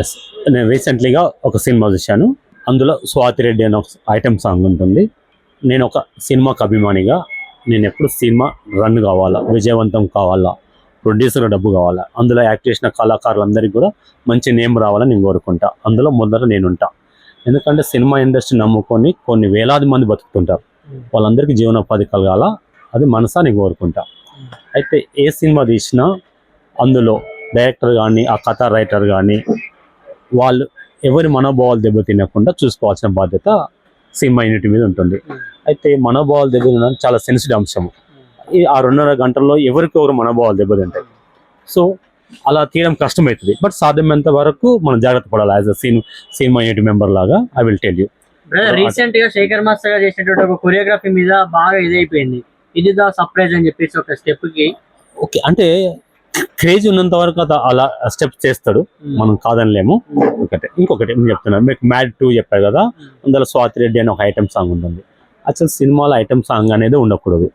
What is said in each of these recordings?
Yes, నేను రీసెంట్లీగా ఒక cinema చూశాను. అందులో స్వాతి రెడ్డి అనే ఒక ఐటెం సాంగ్ ఉంటుంది. నేను ఒక సినిమాకి అభిమానిగా నేను ఎప్పుడు సినిమా రన్ కావాలా, విజయవంతం కావాలా, ప్రొడ్యూసర్ డబ్బు కావాలా, అందులో యాక్ట్ చేసిన కళాకారులందరికీ కూడా మంచి నేమ్ రావాలని నేను కోరుకుంటా. అందులో ముందర నేనుంటా. ఎందుకంటే సినిమా ఇండస్ట్రీ నమ్ముకొని కొన్ని వేలాది మంది బతుకుతుంటారు. వాళ్ళందరికీ జీవనోపాధి కలగాల, అది మనసా నేను కోరుకుంటా. అయితే ఏ సినిమా తీసినా అందులో డైరెక్టర్ కానీ, ఆ కథ రైటర్ కానీ వాళ్ళు ఎవరి మనోభావాలు దెబ్బతినకుండా చూసుకోవాల్సిన బాధ్యత సినిమా యూనిట్ మీద ఉంటుంది. అయితే మనోభావాలు దెబ్బతినడం చాలా సెన్సిటివ్ అంశం. ఆ 2.5 గంటల్లో ఎవరికొవరు మనోభావాలు దెబ్బతింటాయి. సో అలా తీయడం కష్టమవుతుంది. బట్ సాధ్యమైనంత వరకు మనం జాగ్రత్త పడాలి. As a cinema unit member లాగా I will tell you. Recent గా శేఖర్ మాస్టర్ గారు చేసినటువంటి ఒక కొరియోగ్రఫీ మీద బాగా ఇదైపోయింది. ఇది దా సర్ప్రైజ్ అని చెప్పేసి ఒక స్టెప్ కి. ఓకే, అంటే క్రేజ్ ఉన్నంత వరకు అలా స్టెప్స్ చేస్తాడు, మనం కాదనిలేము. ఇంకొకటి నేను చెప్తున్నాను, మీకు మ్యాడ్ 2 చెప్పారు కదా, అందులో స్వాతి రెడ్డి అనే ఒక ఐటమ్ సాంగ్ ఉంటుంది. అసలు సినిమాలో ఐటమ్ సాంగ్ అనేది ఉండకూడదు.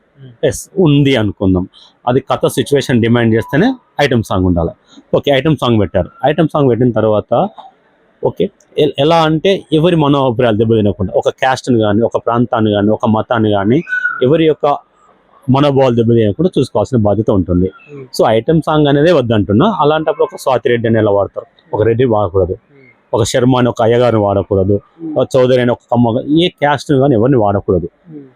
ఎస్, ఉంది అనుకుందాం, అది కథ సిచ్యువేషన్ డిమాండ్ చేస్తేనే ఐటమ్ సాంగ్ ఉండాలి. ఓకే, ఐటమ్ సాంగ్ పెట్టారు. ఐటమ్ సాంగ్ పెట్టిన తర్వాత ఓకే, ఎలా అంటే ఎవరి మనోభిప్రాయాలు దెబ్బతినకుండా, ఒక క్యాస్ట్ని కానీ, ఒక ప్రాంతాన్ని కానీ, ఒక మతాన్ని కానీ, ఎవరి యొక్క మనోభావాలు దెబ్బతినకుండా చూసుకోవాల్సిన బాధ్యత ఉంటుంది. సో ఐటమ్ సాంగ్ అనేది వద్దంటున్నా. అలాంటప్పుడు ఒక స్వాతి రెడ్డి అని ఎలా వాడతారు, ఒక రెడ్డి వాడకూడదు, ఒక శర్మ అని ఒక అయ్యగారిని వాడకూడదు, ఒక చౌదరి అని ఒక కమ్మ, ఏ క్యాస్ట్ కానీ ఎవరిని వాడకూడదు.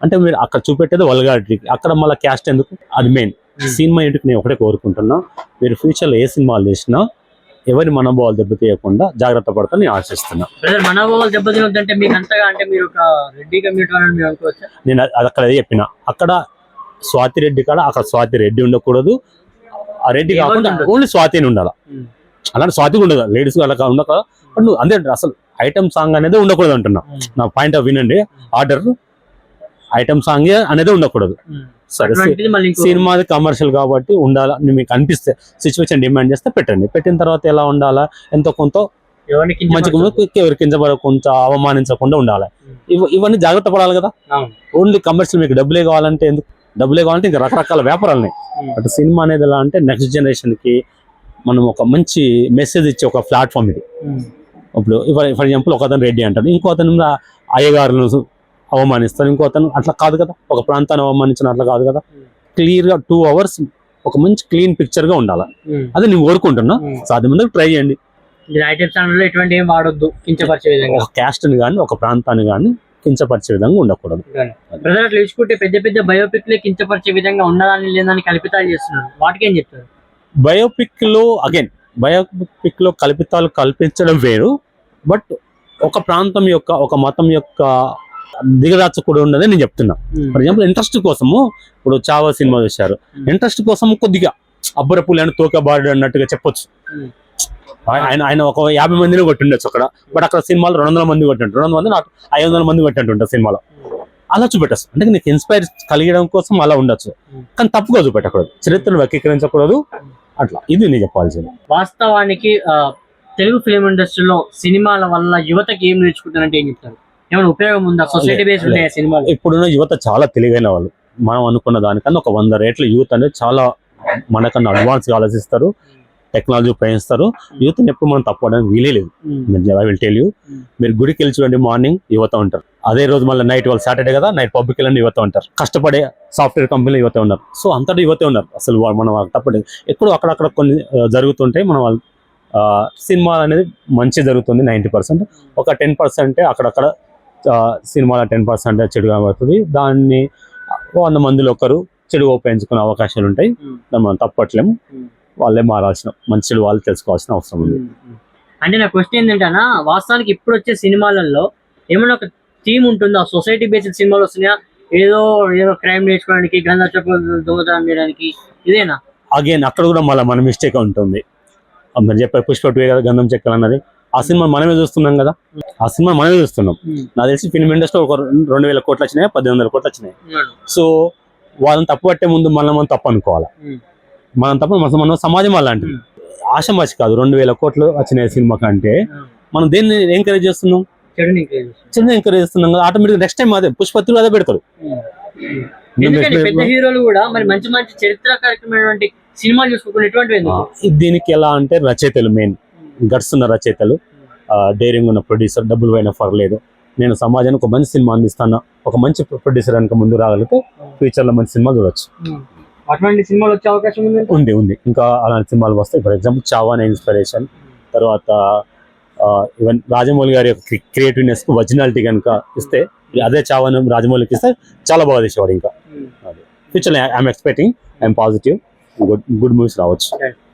అంటే మీరు అక్కడ చూపెట్టేది వల్గారిటీ, అక్కడ మళ్ళీ క్యాస్ట్ ఎందుకు, అది మెయిన్. సినిమా ఇంటికి నేను ఒకటే కోరుకుంటున్నా, మీరు ఫ్యూచర్లో ఏ సినిమాలు చేసినా ఎవరి మనోభావాలు దెబ్బతీయకుండా జాగ్రత్త పడతాను నేను ఆశిస్తున్నా. మనోభావాలు దెబ్బతినొద్దంటే మీకు అంతగా, అంటే మీరు ఒక రెడ్డి కమ్యూనిటీ వాళ్ళని మీరు అనుకోవచ్చా? నేను అక్కడ చెప్పిన, అక్కడ స్వాతి రెడ్డి కాడ అక్కడ స్వాతి రెడ్డి ఉండకూడదు, ఆ రెడ్డి కాకుండా ఓన్లీ స్వాతిని ఉండాలి. అలాంటి స్వాతి ఉండదు, లేడీస్ అలా ఉండక నువ్వు అంతే. అసలు ఐటమ్ సాంగ్ అనేది ఉండకూడదు అంటున్నా, నా పాయింట్ ఆఫ్ వినండి. ఆర్డర్ ఐటమ్ సాంగ్ అనేది ఉండకూడదు. సరే, సినిమాది కమర్షియల్ కాబట్టి ఉండాలా, మీకు అనిపిస్తే సిచ్యువేషన్ డిమాండ్ చేస్తే పెట్టండి. పెట్టిన తర్వాత ఎలా ఉండాలా, ఎంతో కొంత ఎవరి కించపడకుండా, అవమానించకుండా ఉండాలి. ఇవన్నీ జాగ్రత్త పడాలి కదా. ఓన్లీ కమర్షియల్ మీకు డబ్బులే కావాలంటే ఎందుకు, డబ్బులే కావాలంటే ఇంకా రకరకాల వ్యాపారాలు. బట్ సినిమా అనేది ఎలా అంటే నెక్స్ట్ జనరేషన్ కి మనం ఒక మంచి మెసేజ్ ఇచ్చే ఒక ప్లాట్ఫామ్ ఇది. ఇప్పుడు ఫర్ ఎగ్జాంపుల్ ఒక అతను రెడ్డి అంటాడు, ఇంకో అతను అయ్యగారులు అవమానిస్తారు, ఇంకో అతను అట్లా కాదు కదా, ఒక ప్రాంతాన్ని అవమానించిన అట్లా కాదు కదా. క్లియర్ గా 2 hours ఒక మంచి క్లీన్ పిక్చర్ గా ఉండాలి. అది నేను కోరుకుంటున్నా. సాధ్యమైనంత ట్రై చేయండి. ఎటువంటి ఏం వాడొద్దు, కించపరిచే విధంగా, ఒక క్యాస్ట్ ని కానీ ఒక ప్రాంతాన్ని కానీ కించపరిచే విధంగా ఉండకూడదు. బ్రదర్, అట్లా చూసుకుంటే పెద్ద పెద్ద బయోపిక్లే కించపరిచే విధంగా ఉన్నదాన్ని లేదని కల్పితాలు చేస్తున్నారు, వాటికి ఏం చెప్తారు? బయోపిక్ లో కల్పితాలు కల్పించడం వేరు. బట్ ఒక ప్రాంతం యొక్క, ఒక మతం యొక్క దిగదాచకూడదు ఉన్నదే నేను చెప్తున్నా. ఫర్ ఎగ్జాంపుల్ ఇంట్రెస్ట్ కోసము, ఇప్పుడు చావా సినిమా చూశారు, ఇంట్రెస్ట్ కోసం కొద్దిగా అబ్బరపులి అని తోకబాడు అన్నట్టుగా చెప్పొచ్చు. ఆయన ఒక 50 మందిని కొట్టిండొచ్చు అక్కడ, బట్ అక్కడ సినిమాలో 200 మంది కొట్టింటు, 200 మంది నాకు 500 మంది కొట్టింటుంటారు సినిమాలో. అలా చూపెట్టచ్చు, అంటే నీకు ఇన్స్పైర్ కలిగడం కోసం అలా ఉండొచ్చు, కానీ తప్పుగా చూపెట్టకూడదు, చరిత్రను వ్యక్తీకరించకూడదు. అట్లా ఇది నేను చెప్పాల్సింది. వాస్తవానికి తెలుగు ఫిలిం ఇండస్ట్రీలో సినిమాల వల్ల యువతకి ఏం నేర్చుకుంటారంటే ఏం చెప్తారు? ఏమైనా ఉపయోగం ఉందా? సొసైటీ బేస్డ్ ఉంటాయి సినిమాలు. ఇప్పుడున్న యువత చాలా తెలివైన వాళ్ళు. మనం అనుకున్న దానికన్నా ఒక 100 రెట్లు యూత్ అనేది చాలా మనకన్నా అడ్వాన్స్ గా ఆలోచిస్తారు, టెక్నాలజీ ఉపయోగిస్తారు. యూత్ని ఎప్పుడు మనం తప్పడానికి వీలే లేదు. ఐ విల్ టెల్ యూ, మీరు గుడికి వెళ్ళి చూడండి, మార్నింగ్ యువత ఉంటారు, అదే రోజు మళ్ళీ నైట్, వాళ్ళు సాటర్డే కదా నైట్ పబ్కి వెళ్ళండి, యువత ఉంటారు, కష్టపడే సాఫ్ట్వేర్ కంపెనీలో యువత ఉన్నారు. సో అంతటా యువతే ఉన్నారు. అసలు మనం తప్పలేదు, ఎక్కడో అక్కడక్కడ కొన్ని జరుగుతుంటాయి. మనం వాళ్ళు సినిమా అనేది మంచి జరుగుతుంది 90%, ఒక 10% అక్కడక్కడ సినిమాలో 10% చెడుగా పడుతుంది. దాన్ని 100 మందిలో ఒకరు చెడుగా ఉపయోగించుకునే అవకాశాలు ఉంటాయి. దాన్ని మనం తప్పట్లేము. వాళ్ళే మారాల్సిన, మంచి వాళ్ళు తెలుసుకోవాల్సిన అవసరం ఉంది. అంటే నా క్వశ్చన్ ఏంటంటే, వాస్తవానికి ఇప్పుడు వచ్చే సినిమాలలో ఏమైనా ఒక థీమ్ ఉంటుందా? సొసైటీ బేస్డ్ సినిమాలు వస్తున్నాయా, ఏదో క్రైమ్ నేర్చుకోవడానికి, గంధ దొంగతనం చేయడానికి, ఇదేనా? అగైన్ అక్కడ కూడా మళ్ళీ మన మిస్టేక్ ఉంటుంది. మీరు చెప్పారు పుష్ప 2 కదా గంధం చెక్కలు అన్నది, ఆ సినిమా మనమే చూస్తున్నాం కదా, ఆ సినిమా మనమే చూస్తున్నాం. నాకు తెలిసి ఫిల్మ్ ఇండస్ట్రీ ఒక 2000 కోట్లు వచ్చినాయి, 1800 కోట్లు వచ్చినాయి. సో వాళ్ళని తప్పు పట్టే ముందు మనం తప్పు అనుకోవాలి. మనం తప్ప మన సమాజం అలాంటిది, ఆశమాసి కాదు. 2000 కోట్లు వచ్చిన సినిమా కంటే మనం దేన్ని ఎంకరేజ్ చేస్తున్నాం, చెడుని ఎంకరేజ్ చేస్తున్నాం కదా. ఆటోమేటిక్ నెక్స్ట్ టైం అదే పుష్ప 2 అదే పెడతారు. పెద్ద హీరోలు కూడా మరి మంచి మంచి చరిత్రకారకమైనటువంటి సినిమాలు చూసుకోకుండా ఎటువంటి. దీనికి ఎలా అంటే రచయితలు మెయిన్, గట్స్ ఉన్న రచయితలు, డేరింగ్ ఉన్న ప్రొడ్యూసర్, డబ్బులు పోయినా పర్లేదు, నేను సమాజానికి ఒక మంచి సినిమా అందిస్తాను, ఒక మంచి ప్రొడ్యూసర్ కనుక ముందు రాగలిగితే ఫ్యూచర్లో మంచి సినిమా చూడొచ్చు. అటువంటి సినిమాలు వచ్చే అవకాశం ఉంది. ఉంది ఇంకా అలాంటి సినిమాలు వస్తాయి. ఫర్ ఎగ్జాంపుల్ చావా అనే ఇన్స్పిరేషన్, తర్వాత ఈవెన్ రాజమౌళి గారి యొక్క క్రియేటివ్నెస్ కు ఒరిజినాలిటీ కనుక ఇస్తే, అదే చావా రాజమౌళికి ఇస్తే చాలా బాగా తీసేవాడు. ఇంకా future I'm expecting, I'm positive, good movies రావచ్చు.